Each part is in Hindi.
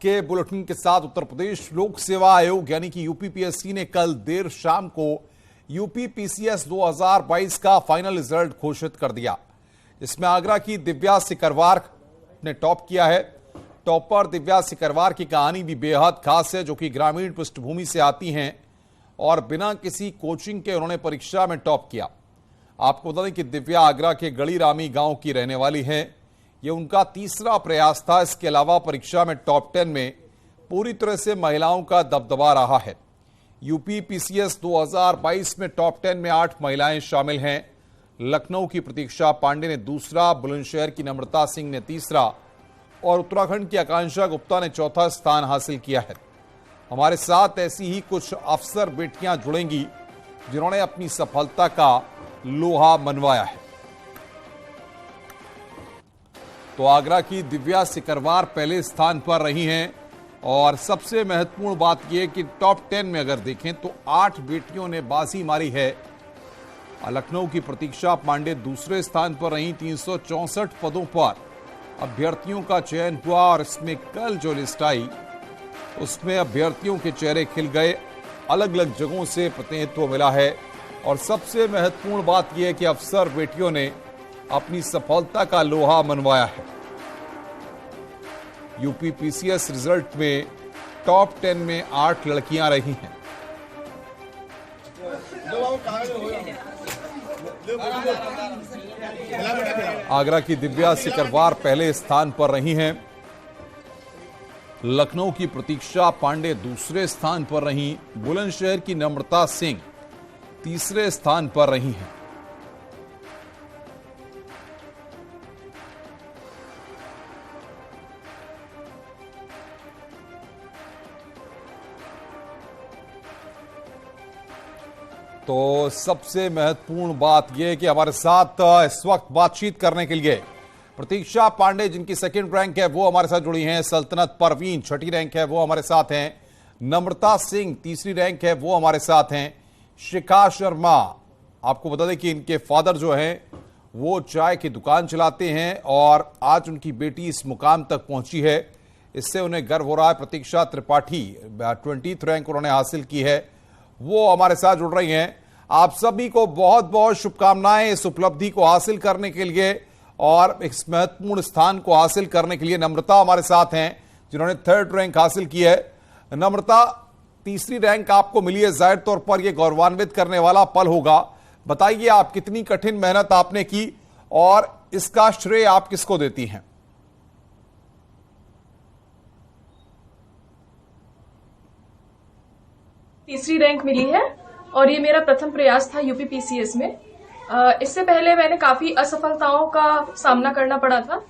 के बुलेटिन के साथ उत्तर प्रदेश लोक सेवा आयोग यानी कि यूपीपीएससी ने कल देर शाम को यूपी पीसीएस 2022 का फाइनल रिजल्ट घोषित कर दिया। इसमें आगरा की दिव्या सिकरवार ने टॉप किया है। टॉपर दिव्या सिकरवार की कहानी भी बेहद खास है, जो कि ग्रामीण पृष्ठभूमि से आती हैं और बिना किसी कोचिंग के उन्होंने परीक्षा में टॉप किया। आपको बता दें कि दिव्या आगरा के गढ़ीरामी गांव की रहने वाली हैं। यह उनका तीसरा प्रयास था। इसके अलावा परीक्षा में टॉप 10 में पूरी तरह से महिलाओं का दबदबा रहा है। यूपी पीसीएस 2022 में टॉप 10 में 8 महिलाएं शामिल हैं। लखनऊ की प्रतीक्षा पांडे ने दूसरा, बुलंदशहर की नम्रता सिंह ने तीसरा और उत्तराखंड की आकांक्षा गुप्ता ने चौथा स्थान हासिल किया है। हमारे साथ ऐसी ही कुछ अफसर बेटियां जुड़ेंगी जिन्होंने अपनी सफलता का लोहा मनवाया है। तो आगरा की दिव्या सिकरवार पहले स्थान पर रही हैं और सबसे महत्वपूर्ण बात यह कि टॉप 10 में अगर देखें तो 8 बेटियों ने बाजी मारी है। लखनऊ की प्रतीक्षा पांडे दूसरे स्थान पर रही। 364 पदों पर अभ्यर्थियों का चयन हुआ और इसमें कल जो लिस्ट आई उसमें अभ्यर्थियों के चेहरे खिल गए। अलग अलग जगहों से प्रतिनिधित्व मिला है और सबसे महत्वपूर्ण बात यह है कि अफसर बेटियों ने अपनी सफलता का लोहा मनवाया है। यूपी पीसीएस रिजल्ट में टॉप 10 में 8 लड़कियां रही हैं। आगरा की दिव्या सिकरवार पहले स्थान पर रही हैं। लखनऊ की प्रतीक्षा पांडे दूसरे स्थान पर रहीं। बुलंदशहर की नम्रता सिंह तीसरे स्थान पर रही हैं। तो सबसे महत्वपूर्ण बात यह है कि हमारे साथ इस वक्त बातचीत करने के लिए प्रतीक्षा पांडे, जिनकी सेकंड रैंक है, वो हमारे साथ जुड़ी हैं। सल्तनत परवीन छठी रैंक है, वो हमारे साथ हैं। नम्रता सिंह तीसरी रैंक है, वो हमारे साथ हैं। शिखा शर्मा, आपको बता दें कि इनके फादर जो हैं वो चाय की दुकान चलाते हैं और आज उनकी बेटी इस मुकाम तक पहुंची है, इससे उन्हें गर्व हो रहा है। प्रतीक्षा त्रिपाठी 20th रैंक उन्होंने हासिल की है, वो हमारे साथ जुड़ रही हैं। आप सभी को बहुत बहुत शुभकामनाएं इस उपलब्धि को हासिल करने के लिए और इस महत्वपूर्ण स्थान को हासिल करने के लिए। नम्रता हमारे साथ हैं जिन्होंने 3rd रैंक हासिल की है। नम्रता, तीसरी रैंक आपको मिली है, जाहिर तौर पर यह गौरवान्वित करने वाला पल होगा। बताइए आप कितनी कठिन मेहनत आपने की और इसका श्रेय आप किसको देती हैं? तीसरी रैंक मिली है और ये मेरा प्रथम प्रयास था यूपी पीसीएस में। इससे पहले मैंने काफी असफलताओं का सामना करना पड़ा था।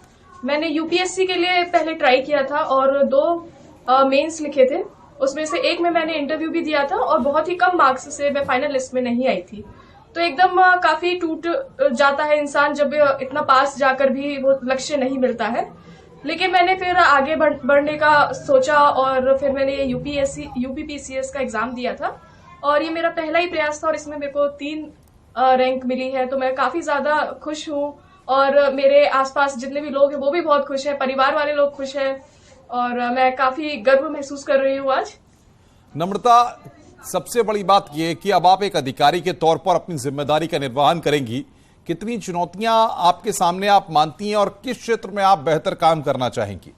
मैंने यूपीएससी के लिए पहले ट्राई किया था और 2 मेंस लिखे थे। उसमें से एक में मैंने इंटरव्यू भी दिया था और बहुत ही कम मार्क्स से मैं फाइनल लिस्ट में नहीं आई थी। तो एकदम काफी टूट जाता है इंसान जब इतना पास जाकर भी वो लक्ष्य नहीं मिलता है। लेकिन मैंने फिर आगे बढ़ने का सोचा और फिर मैंने यूपी पीसीएस का एग्जाम दिया था और ये मेरा पहला ही प्रयास था और इसमें मेरे को 3 रैंक मिली है। तो मैं काफी ज्यादा खुश हूँ और मेरे आसपास जितने भी लोग हैं वो भी बहुत खुश हैं, परिवार वाले लोग खुश हैं और मैं काफी गर्व महसूस कर रही हूँ आज। नम्रता, सबसे बड़ी बात यह है कि अब आप एक अधिकारी के तौर पर अपनी जिम्मेदारी का निर्वहन करेंगी। कितनी चुनौतियां आपके सामने आप मानती हैं और किस क्षेत्र में आप बेहतर काम करना चाहेंगी?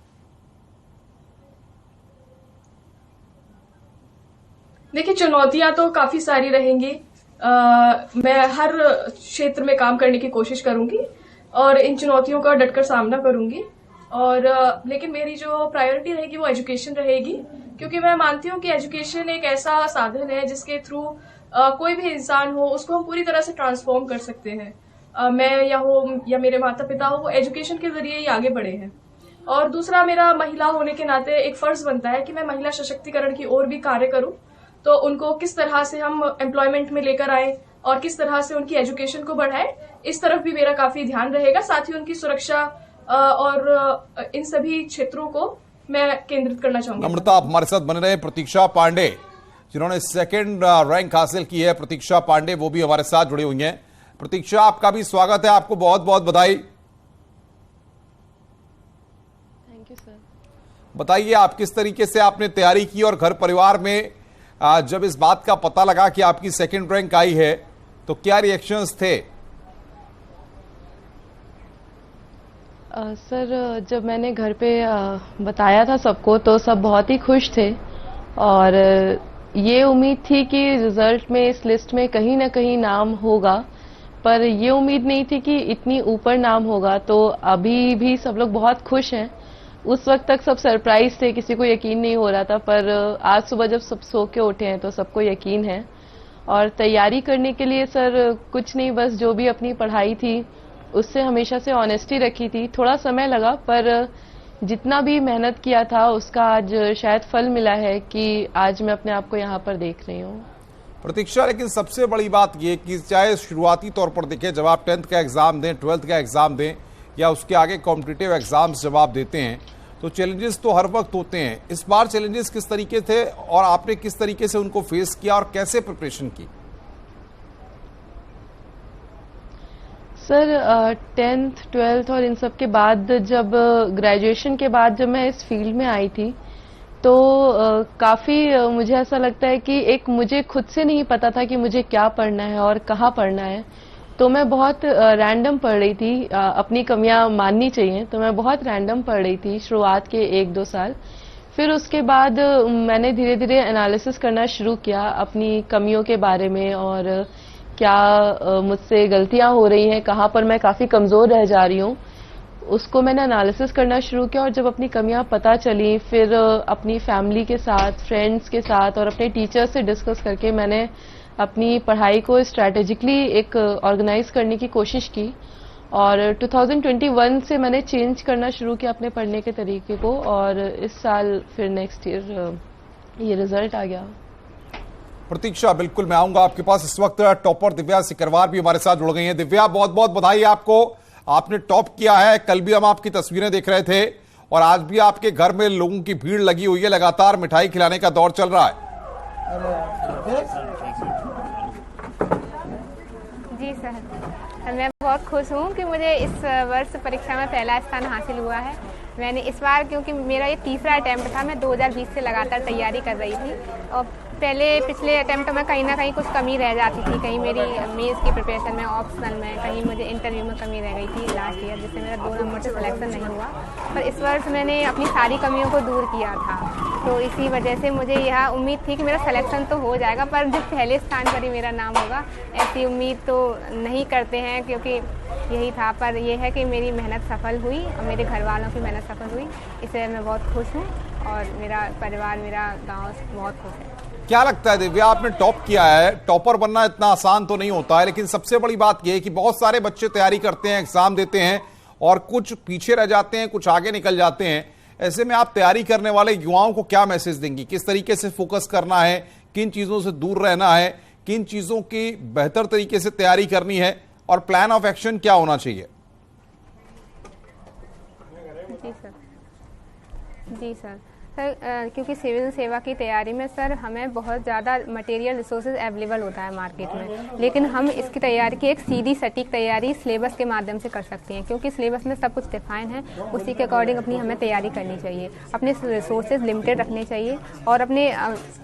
देखिए, चुनौतियां तो काफी सारी रहेंगी। मैं हर क्षेत्र में काम करने की कोशिश करूंगी और इन चुनौतियों का डटकर सामना करूंगी और लेकिन मेरी जो प्रायोरिटी रहेगी वो एजुकेशन रहेगी, क्योंकि मैं मानती हूँ कि एजुकेशन एक ऐसा साधन है जिसके थ्रू कोई भी इंसान हो उसको हम पूरी तरह से ट्रांसफॉर्म कर सकते हैं। मैं या मेरे माता पिता हो, वो एजुकेशन के जरिए ही आगे बढ़े हैं। और दूसरा, मेरा महिला होने के नाते एक फर्ज बनता है कि मैं महिला सशक्तिकरण की ओर भी कार्य करूं। तो उनको किस तरह से हम एम्प्लॉयमेंट में लेकर आए और किस तरह से उनकी एजुकेशन को बढ़ाएं, इस तरफ भी मेरा काफी ध्यान रहेगा। साथ ही उनकी सुरक्षा और इन सभी क्षेत्रों को मैं केंद्रित करना चाहूंगी। नम्रता, आप हमारे साथ बने रहे। प्रतीक्षा पांडे, जिन्होंने 2nd रैंक हासिल की है, प्रतीक्षा पांडे, वो भी हमारे साथ जुड़ी हुई हैं। प्रतीक्षा, आपका भी स्वागत है, आपको बहुत बहुत बधाई। Thank you sir. बताइए आप किस तरीके से आपने तैयारी की और घर परिवार में जब इस बात का पता लगा कि आपकी सेकंड रैंक आई है तो क्या रिएक्शंस थे? सर, जब मैंने घर पे बताया था सबको तो सब बहुत ही खुश थे और ये उम्मीद थी कि रिजल्ट में इस लिस्ट में कहीं ना कहीं नाम होगा, पर ये उम्मीद नहीं थी कि इतनी ऊपर नाम होगा। तो अभी भी सब लोग बहुत खुश हैं। उस वक्त तक सब सरप्राइज थे, किसी को यकीन नहीं हो रहा था, पर आज सुबह जब सब सो के उठे हैं तो सबको यकीन है। और तैयारी करने के लिए सर कुछ नहीं, बस जो भी अपनी पढ़ाई थी उससे हमेशा से ऑनेस्टी रखी थी। थोड़ा समय लगा पर जितना भी मेहनत किया था उसका आज शायद फल मिला है कि आज मैं अपने आप को यहाँ पर देख रही हूँ। प्रतीक्षा, लेकिन सबसे बड़ी बात यह कि चाहे शुरुआती तौर पर देखें, जब आप 10th का एग्जाम दें, 12th का एग्जाम दें या उसके आगे कॉम्पिटिटिव एग्जाम्स जब आप देते हैं तो चैलेंजेस तो हर वक्त होते हैं। इस बार चैलेंजेस किस तरीके थे और आपने किस तरीके से उनको फेस किया और कैसे प्रिपरेशन की? सर, 10th 12th और इन सब के बाद जब ग्रेजुएशन के बाद जब मैं इस फील्ड में आई थी तो काफ़ी मुझे ऐसा लगता है कि एक मुझे खुद से नहीं पता था कि मुझे क्या पढ़ना है और कहाँ पढ़ना है। तो मैं बहुत रैंडम पढ़ रही थी, अपनी कमियां माननी चाहिए, तो मैं बहुत रैंडम पढ़ रही थी शुरुआत के 1-2 साल। फिर उसके बाद मैंने धीरे धीरे एनालिसिस करना शुरू किया अपनी कमियों के बारे में और क्या मुझसे गलतियां हो रही हैं, कहाँ पर मैं काफ़ी कमज़ोर रह जा रही हूँ, उसको मैंने एनालिसिस करना शुरू किया। और जब अपनी कमियां पता चली फिर अपनी फैमिली के साथ, फ्रेंड्स के साथ और अपने टीचर से डिस्कस करके मैंने अपनी पढ़ाई को स्ट्रैटेजिकली एक ऑर्गेनाइज करने की कोशिश की। और 2021 से मैंने चेंज करना शुरू किया अपने पढ़ने के तरीके को और इस साल फिर नेक्स्ट ईयर ये रिजल्ट आ गया। प्रतीक्षा, बिल्कुल मैं आऊंगा आपके पास। इस वक्त टॉपर दिव्या सिकरवार भी हमारे साथ जुड़ गई हैं। दिव्या, बहुत बहुत बधाई आपको, आपने टॉप किया है। कल भी हम आपकी तस्वीरें देख रहे थे और आज भी आपके घर में लोगों की भीड़ लगी हुई है, लगातार मिठाई खिलाने का दौर चल रहा है। जी सर, मैं बहुत खुश हूँ कि मुझे इस वर्ष परीक्षा में पहला स्थान हासिल हुआ है। मैंने इस बार, क्योंकि मेरा ये तीसरा अटैम्प्ट था, मैं 2020 से लगातार तैयारी कर रही थी और पिछले अटैम्प्ट में कहीं ना कहीं कुछ कमी रह जाती थी, कहीं मेरी मेंस की प्रिपरेशन में, ऑप्शनल में, कहीं मुझे इंटरव्यू में कमी रह गई थी लास्ट ईयर, जिससे मेरा 2 नंबर से सिलेक्शन नहीं हुआ। पर इस वर्ष मैंने अपनी सारी कमियों को दूर किया था, तो इसी वजह से मुझे यह उम्मीद थी कि मेरा सिलेक्शन तो हो जाएगा, पर जब पहले स्थान पर ही मेरा नाम होगा ऐसी उम्मीद तो नहीं करते हैं, क्योंकि यही था। पर यह है कि मेरी मेहनत सफल हुई और मेरे घर वालों की मेहनत सफल हुई, इससे मैं बहुत खुश हूँ और मेरा परिवार, मेरा गाँव बहुत खुश है। क्या लगता है दिव्या, आपने टॉप किया है, टॉपर बनना इतना आसान तो नहीं होता है, लेकिन सबसे बड़ी बात यह है कि बहुत सारे बच्चे तैयारी करते हैं, एग्जाम देते हैं और कुछ पीछे रह जाते हैं, कुछ आगे निकल जाते हैं। ऐसे में आप तैयारी करने वाले युवाओं को क्या मैसेज देंगी? किस तरीके से फोकस करना है, किन चीजों से दूर रहना है, किन चीजों की बेहतर तरीके से तैयारी करनी है और प्लान ऑफ एक्शन क्या होना चाहिए? जी सर, जी सर, क्योंकि सिविल सेवा की तैयारी में सर हमें बहुत ज़्यादा मटेरियल रिसोर्सेज अवेलेबल होता है मार्केट में, लेकिन हम इसकी तैयारी की एक सीधी सटीक तैयारी सिलेबस के माध्यम से कर सकते हैं, क्योंकि सिलेबस में सब कुछ डिफाइन है। उसी के अकॉर्डिंग अपनी हमें तैयारी करनी चाहिए, अपने रिसोर्सेज लिमिटेड रखने चाहिए और अपने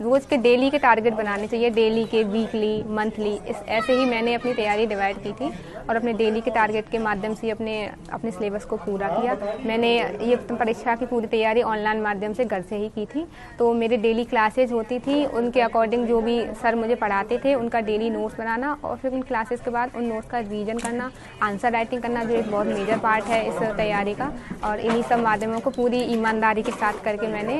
रोज़ के डेली के टारगेट बनाने चाहिए, डेली के, वीकली, मंथली, ऐसे ही मैंने अपनी तैयारी डिवाइड की थी और अपने डेली के टारगेट के माध्यम से अपने सिलेबस को पूरा किया। मैंने ये परीक्षा की पूरी तैयारी ऑनलाइन माध्यम से घर से ही की थी, तो मेरे डेली क्लासेज होती थी, उनके अकॉर्डिंग जो भी सर मुझे पढ़ाते थे उनका डेली नोट्स बनाना और फिर उन क्लासेस के बाद उन नोट्स का रिवीजन करना, आंसर राइटिंग करना, जो एक बहुत मेजर पार्ट है इस तैयारी का। और इन्हीं सब माध्यमों को पूरी ईमानदारी के साथ करके मैंने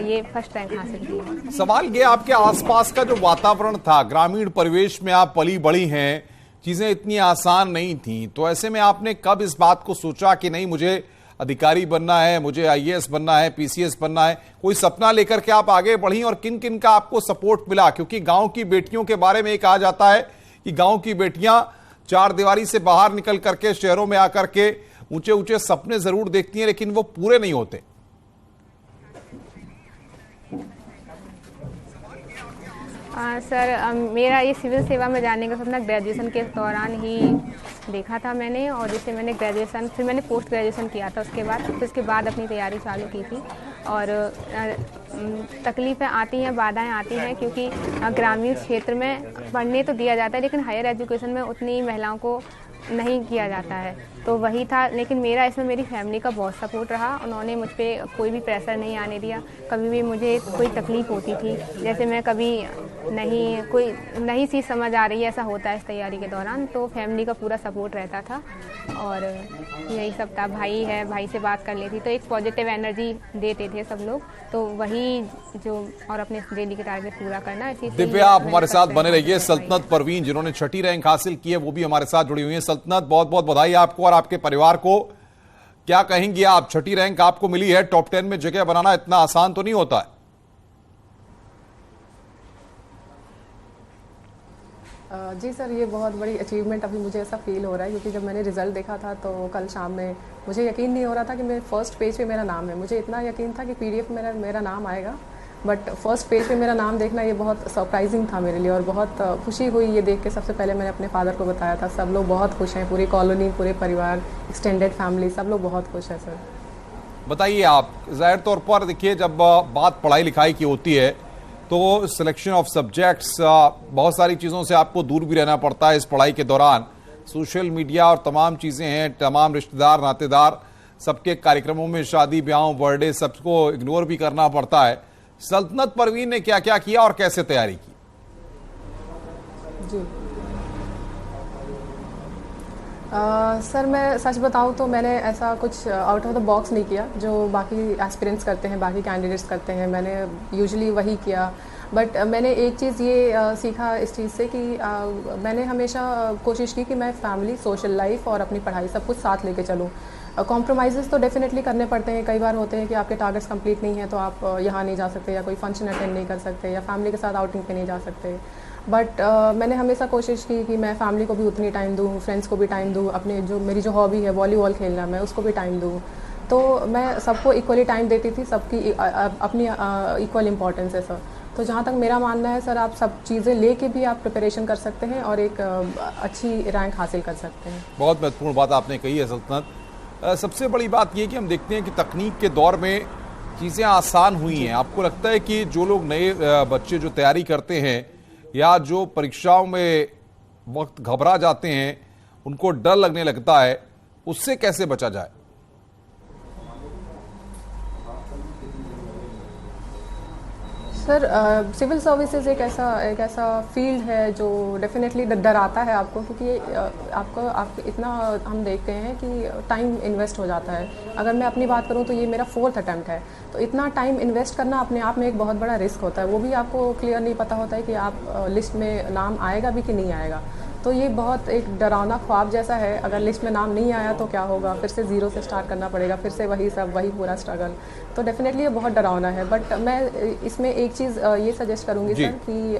ये फर्स्ट रैंक हासिल की। सवाल ये, आपके आसपास का जो वातावरण था, ग्रामीण परिवेश में आप पली बड़ी हैं, चीजें इतनी आसान नहीं थी, तो ऐसे में आपने कब इस बात को सोचा कि नहीं मुझे अधिकारी बनना है, मुझे आईएएस बनना है, पीसीएस बनना है? कोई सपना लेकर के आप आगे बढ़ी और किन किन का आपको सपोर्ट मिला? क्योंकि गांव की बेटियों के बारे में ये कहा जाता है कि गांव की बेटियां चार दीवारी से बाहर निकल करके शहरों में आकर के ऊंचे ऊंचे सपने जरूर देखती हैं, लेकिन वो पूरे नहीं होते। सर, मेरा ये सिविल सेवा में जाने का सपना ग्रेजुएशन के दौरान ही देखा था मैंने, और जिससे मैंने ग्रेजुएशन, फिर मैंने पोस्ट ग्रेजुएशन किया था उसके बाद, फिर उसके बाद अपनी तैयारी चालू की थी। और तकलीफ़ें आती हैं, बाधाएं आती हैं, क्योंकि ग्रामीण क्षेत्र में पढ़ने तो दिया जाता है लेकिन हायर एजुकेशन में उतनी महिलाओं को नहीं किया जाता है। तो वही था, लेकिन मेरा इसमें मेरी फैमिली का बहुत सपोर्ट रहा। उन्होंने मुझ पर कोई भी प्रेशर नहीं आने दिया। कभी भी मुझे कोई तकलीफ़ होती थी, जैसे मैं कभी कोई नई चीज़ समझ आ रही है, ऐसा होता है इस तैयारी के दौरान, तो फैमिली का पूरा सपोर्ट रहता था और यही सब था। भाई है, भाई से बात कर लेती तो एक पॉजिटिव एनर्जी देते थे सब लोग, तो वही जो और अपने डेली के टारगेट पूरा करना। इसी से दिव्या, आप हमारे साथ बने रहिए। सल्तनत परवीन जिन्होंने 6ठी रैंक हासिल की है वो भी हमारे साथ जुड़ी हुई है। सल्तनत, बहुत बहुत बधाई आपको और आपके परिवार को। क्या कहेंगी आप, 6ठी रैंक आपको मिली है, टॉप 10 में जगह बनाना इतना आसान तो नहीं होता है? जी सर, ये बहुत बड़ी अचीवमेंट अभी मुझे ऐसा फील हो रहा है, क्योंकि जब मैंने रिज़ल्ट देखा था तो कल शाम में मुझे यकीन नहीं हो रहा था कि मेरे फर्स्ट पेज पे मेरा नाम है। मुझे इतना यकीन था कि पीडीएफ में मेरा नाम आएगा, बट फर्स्ट पेज पे मेरा नाम देखना ये बहुत सरप्राइजिंग था मेरे लिए और बहुत खुशी हुई ये देख के। सबसे पहले मैंने अपने फादर को बताया था, सब लोग बहुत खुश हैं, पूरी कॉलोनी, पूरे परिवार, एक्सटेंडेड फैमिली, सब लोग बहुत खुश हैं सर। बताइए आप, जाहिर तौर पर देखिए जब बात पढ़ाई लिखाई की होती है तो सिलेक्शन ऑफ सब्जेक्ट्स, बहुत सारी चीज़ों से आपको दूर भी रहना पड़ता है इस पढ़ाई के दौरान। सोशल मीडिया और तमाम चीज़ें हैं, तमाम रिश्तेदार नातेदार सबके कार्यक्रमों में, शादी ब्याह बर्थडे, सबको इग्नोर भी करना पड़ता है। सल्तनत परवीन ने क्या क्या किया और कैसे तैयारी की? जी सर, मैं सच बताऊं तो मैंने ऐसा कुछ आउट ऑफ द बॉक्स नहीं किया जो बाकी एस्पिरेंट्स करते हैं, बाकी कैंडिडेट्स करते हैं। मैंने यूजुअली वही किया, बट मैंने एक चीज़ ये सीखा इस चीज़ से कि मैंने हमेशा कोशिश की कि मैं फैमिली, सोशल लाइफ और अपनी पढ़ाई सब कुछ साथ लेके चलूँ। कॉम्प्रोमाइज़ तो डेफिनेटली करने पड़ते हैं। कई बार होते हैं कि आपके टारगेट्स कंप्लीट नहीं है तो आप यहाँ नहीं जा सकते या कोई फंक्शन अटेंड नहीं कर सकते या फैमिली के साथ आउटिंग पे नहीं जा सकते। बट मैंने हमेशा कोशिश की कि मैं फैमिली को भी उतनी टाइम दूँ, फ्रेंड्स को भी टाइम दूँ, अपने मेरी जो हॉबी है वॉलीबॉल खेलना, मैं उसको भी टाइम दूँ। तो मैं सबको इक्वली टाइम देती थी, सबकी अपनी इक्वल इम्पॉर्टेंस है सर। तो जहाँ तक मेरा मानना है सर, आप सब चीज़ें लेके भी आप प्रिपरेशन कर सकते हैं और एक अच्छी रैंक हासिल कर सकते हैं। बहुत महत्वपूर्ण बात आपने कही है सल्तनत। सबसे बड़ी बात ये कि हम देखते हैं कि तकनीक के दौर में चीज़ें आसान हुई हैं। आपको लगता है कि जो लोग नए बच्चे जो तैयारी करते हैं या जो परीक्षाओं में वक्त घबरा जाते हैं, उनको डर लगने लगता है, उससे कैसे बचा जाए? सर, सिविल सर्विसेज एक ऐसा फील्ड है जो डेफिनेटली डराता है आपको, क्योंकि आप इतना हम देखते हैं कि टाइम इन्वेस्ट हो जाता है। अगर मैं अपनी बात करूं तो ये मेरा 4th अटैम्प्ट है, तो इतना टाइम इन्वेस्ट करना अपने आप में एक बहुत बड़ा रिस्क होता है। वो भी आपको क्लियर नहीं पता होता है कि आप लिस्ट में नाम आएगा भी कि नहीं आएगा। तो ये बहुत एक डरावना ख्वाब जैसा है। अगर लिस्ट में नाम नहीं आया तो क्या होगा, फिर से ज़ीरो से स्टार्ट करना पड़ेगा, फिर से वही पूरा स्ट्रगल। तो डेफिनेटली ये बहुत डरावना है। बट मैं इसमें एक चीज़ ये सजेस्ट करूँगी सर कि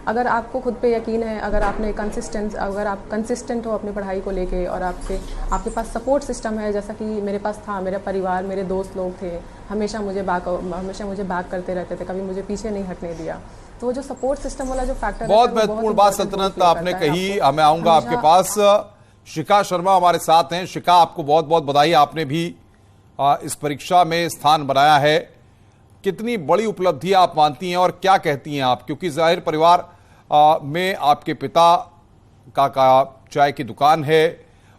अगर आपको खुद पे यकीन है, अगर आप कंसिस्टेंट हो अपनी पढ़ाई को लेके और आपके पास सपोर्ट सिस्टम है, जैसा कि मेरे पास था, मेरा परिवार, मेरे दोस्त लोग थे, हमेशा मुझे बैक करते रहते थे, कभी मुझे पीछे नहीं हटने दिया। तो वो जो सपोर्ट सिस्टम वाला जो फैक्टर है, बहुत महत्वपूर्ण बात सल्तनत आपने कही। मैं आऊंगा आपके पास। शिखा शर्मा हमारे साथ हैं। शिखा, आपको बहुत बहुत बधाई, आपने भी इस परीक्षा में स्थान बनाया है। कितनी बड़ी उपलब्धि आप मानती हैं और क्या कहती हैं आप, क्योंकि जाहिर परिवार में आपके पिता का चाय की दुकान है,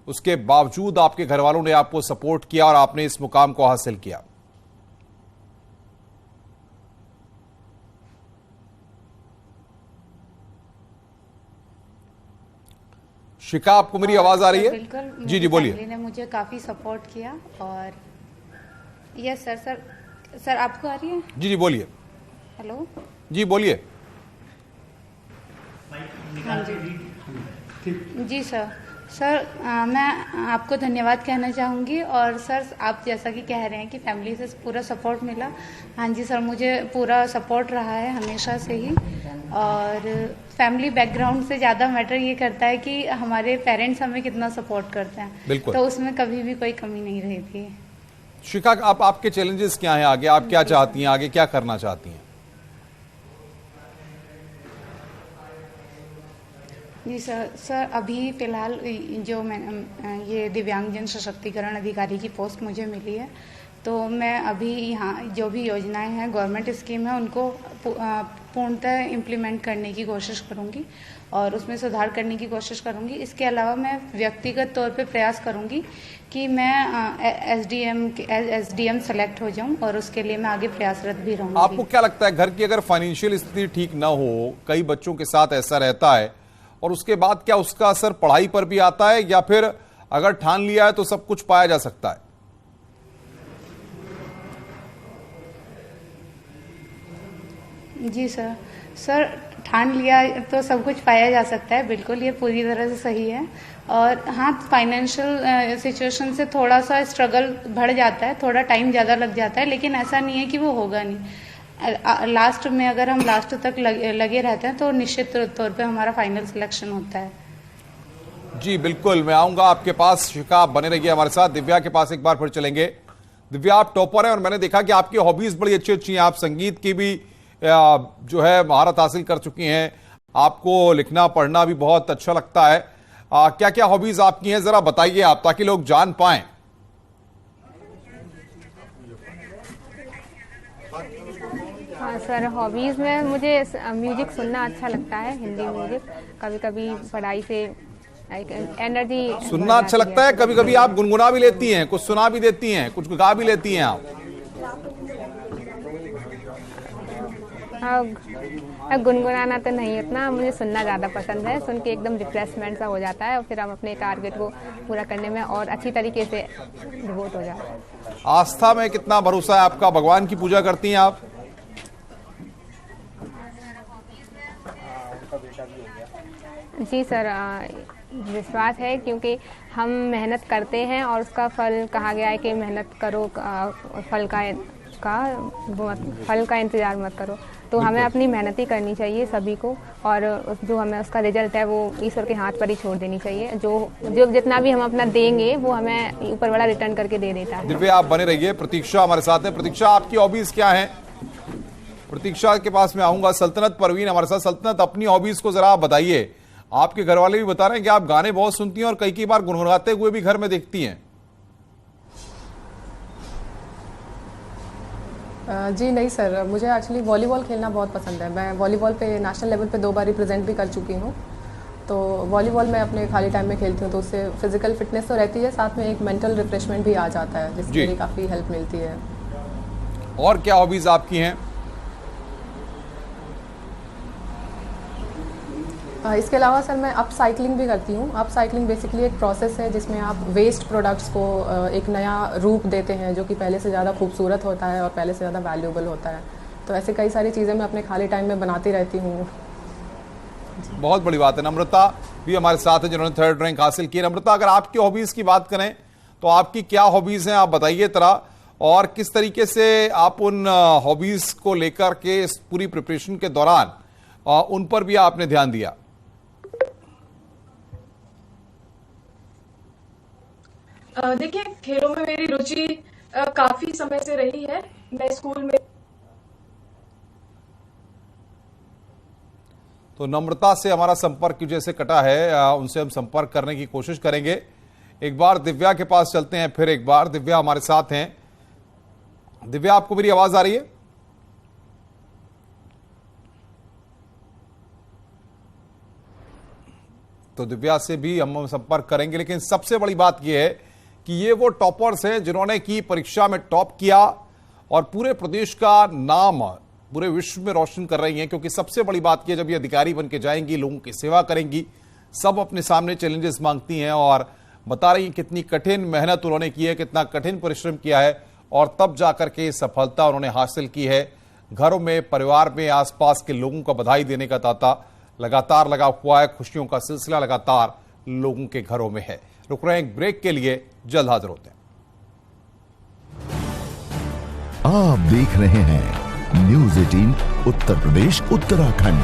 उसके बावजूद आपके घर वालों ने आपको सपोर्ट किया और आपने इस मुकाम को हासिल किया। शिखा, आपको मेरी आवाज आ रही है? बिल्कुल। जी बोलिए। फैमिली ने मुझे काफी सपोर्ट किया और यस सर आपको आ रही है? जी बोलिए। हेलो जी बोलिए। हाँ जी सर, मैं आपको धन्यवाद कहना चाहूँगी। और सर, आप जैसा कि कह रहे हैं कि फैमिली से पूरा सपोर्ट मिला, हाँ जी सर, मुझे पूरा सपोर्ट रहा है हमेशा से ही। और फैमिली बैकग्राउंड से ज़्यादा मैटर ये करता है कि हमारे पेरेंट्स हमें कितना सपोर्ट करते हैं। बिल्कुल। तो उसमें कभी भी कोई कमी नहीं रही थी। शिखा, आपके चैलेंजेस क्या हैं आगे? आप क्या चाहती हैं आगे, क्या करना चाहती हैं? जी सर, अभी फिलहाल जो ये दिव्यांगजन सशक्तिकरण अधिकारी की पोस्ट मुझे मिली है, तो मैं अभी यहाँ जो भी योजनाएं हैं, गवर्नमेंट स्कीम है, उनको पूर्णतः इम्प्लीमेंट करने की कोशिश करूँगी और उसमें सुधार करने की कोशिश करूँगी। इसके अलावा मैं व्यक्तिगत तौर पे प्रयास करूँगी कि मैं एसडीएम सेलेक्ट हो जाऊं और उसके लिए मैं आगे प्रयासरत भी रहूँगी। आपको क्या लगता है, घर की अगर फाइनेंशियल स्थिति ठीक ना हो, कई बच्चों के साथ ऐसा रहता है, और उसके बाद क्या उसका असर पढ़ाई पर भी आता है, या फिर अगर ठान लिया है तो सब कुछ पाया जा सकता है? जी सर, ठान लिया तो सब कुछ पाया जा सकता है, बिल्कुल, ये पूरी तरह से सही है। और हाँ, फाइनेंशियल सिचुएशन से थोड़ा सा स्ट्रगल बढ़ जाता है, थोड़ा टाइम ज़्यादा लग जाता है, लेकिन ऐसा नहीं है कि वो होगा नहीं। लास्ट में अगर हम लास्ट तक लगे रहते हैं तो निश्चित तौर पे हमारा फाइनल सिलेक्शन होता है। जी बिल्कुल, मैं आऊंगा आपके पास। शिखा, आप बने रहिए हमारे साथ। दिव्या के पास एक बार फिर चलेंगे। दिव्या, आप टॉपर हैं और मैंने देखा कि आपकी हॉबीज बड़ी अच्छी अच्छी हैं। आप संगीत की भी जो है महारत हासिल कर चुकी हैं, आपको लिखना पढ़ना भी बहुत अच्छा लगता है। क्या क्या हॉबीज आपकी हैं, जरा बताइए आप, ताकि लोग जान पाएं। हाँ सर, हॉबीज़ में मुझे म्यूजिक सुनना अच्छा लगता है, हिंदी म्यूजिक। कभी कभी पढ़ाई से एनर्जी सुनना अच्छा लगता है, कभी कभी आप गुनगुना भी लेती हैं, कुछ सुना भी देती हैं, कुछ गा भी लेती हैं आप? गुनगुनाना तो नहीं उतना, मुझे सुनना ज़्यादा पसंद है। सुन के एकदम रिफ्रेशमेंट सा हो जाता है और फिर हम अपने टारगेट को पूरा करने में और अच्छी तरीके से डिवोट हो जाते हैं। आस्था में कितना भरोसा है आपका? भगवान की पूजा करती हैं आप? जी सर, विश्वास है, क्योंकि हम मेहनत करते हैं और उसका फल कहा गया है कि मेहनत करो, फल का इंतजार मत करो। तो हमें अपनी मेहनत ही करनी चाहिए सभी को, और जो हमें उसका रिजल्ट है वो ईश्वर के हाथ पर ही छोड़ देनी चाहिए। जो जितना भी हम अपना देंगे वो हमें ऊपर वाला रिटर्न करके दे देता है। दिव्या, आप बने रहिए। प्रतीक्षा हमारे साथ है। प्रतीक्षा, आपकी हॉबीज क्या हैं? प्रतीक्षा के पास मैं आऊंगा। सल्तनत परवीन हमारे साथ। सल्तनत, अपनी हॉबीज को जरा आप बताइए। आपके घर वाले भी बता रहे हैं कि आप गाने बहुत सुनती हैं और कई बार गुनगुनाते हुए भी घर में देखती हैं। जी नहीं सर, मुझे एक्चुअली वॉलीबॉल खेलना बहुत पसंद है। मैं वॉलीबॉल पे नेशनल लेवल पे 2 बार रिप्रेजेंट भी कर चुकी हूँ। तो वॉलीबॉल मैं अपने खाली टाइम में खेलती हूँ, तो उससे फिजिकल फिटनेस तो रहती है, साथ में एक मेंटल रिफ्रेशमेंट भी आ जाता है, जिससे मेरी काफ़ी हेल्प मिलती है। और क्या हॉबीज आपकी हैं? इसके अलावा सर मैं अप साइकिलिंग भी करती हूँ। अप साइकिलिंग बेसिकली एक प्रोसेस है जिसमें आप वेस्ट प्रोडक्ट्स को एक नया रूप देते हैं, जो कि पहले से ज़्यादा खूबसूरत होता है और पहले से ज़्यादा वैल्यूएबल होता है। तो ऐसे कई सारी चीज़ें मैं अपने खाली टाइम में बनाती रहती हूँ। बहुत बड़ी बात है। नम्रता भी हमारे साथ है, जिन्होंने 3rd रैंक हासिल की। नम्रता, अगर आपकी हॉबीज की बात करें तो आपकी क्या हॉबीज हैं, आप बताइए तरह, और किस तरीके से आप उन हॉबीज को लेकर के इस पूरी प्रिपरेशन के दौरान उन पर भी आपने ध्यान दिया? देखिए, खेलों में मेरी रुचि काफी समय से रही है। मैं स्कूल में तो नम्रता से हमारा संपर्क जैसे कटा है, उनसे हम संपर्क करने की कोशिश करेंगे। एक बार दिव्या के पास चलते हैं। फिर एक बार दिव्या हमारे साथ हैं। दिव्या, आपको मेरी आवाज आ रही है? तो दिव्या से भी हम संपर्क करेंगे, लेकिन सबसे बड़ी बात यह है कि ये वो टॉपर्स हैं जिन्होंने की परीक्षा में टॉप किया और पूरे प्रदेश का नाम पूरे विश्व में रोशन कर रही हैं। क्योंकि सबसे बड़ी बात यह, जब ये अधिकारी बन के जाएंगी, लोगों की सेवा करेंगी, सब अपने सामने चैलेंजेस मांगती हैं और बता रही हैं कितनी कठिन मेहनत उन्होंने की है, कितना कठिन परिश्रम किया है, और तब जाकर के सफलता उन्होंने हासिल की है। घरों में, परिवार में, आसपास के लोगों का बधाई देने का तांता लगातार लगा हुआ है। खुशियों का सिलसिला लगातार लोगों के घरों में है। रुक रहे हैं एक ब्रेक के लिए, जल्द हाजिर होते हैं। आप देख रहे हैं न्यूज़ 18 उत्तर प्रदेश उत्तराखंड।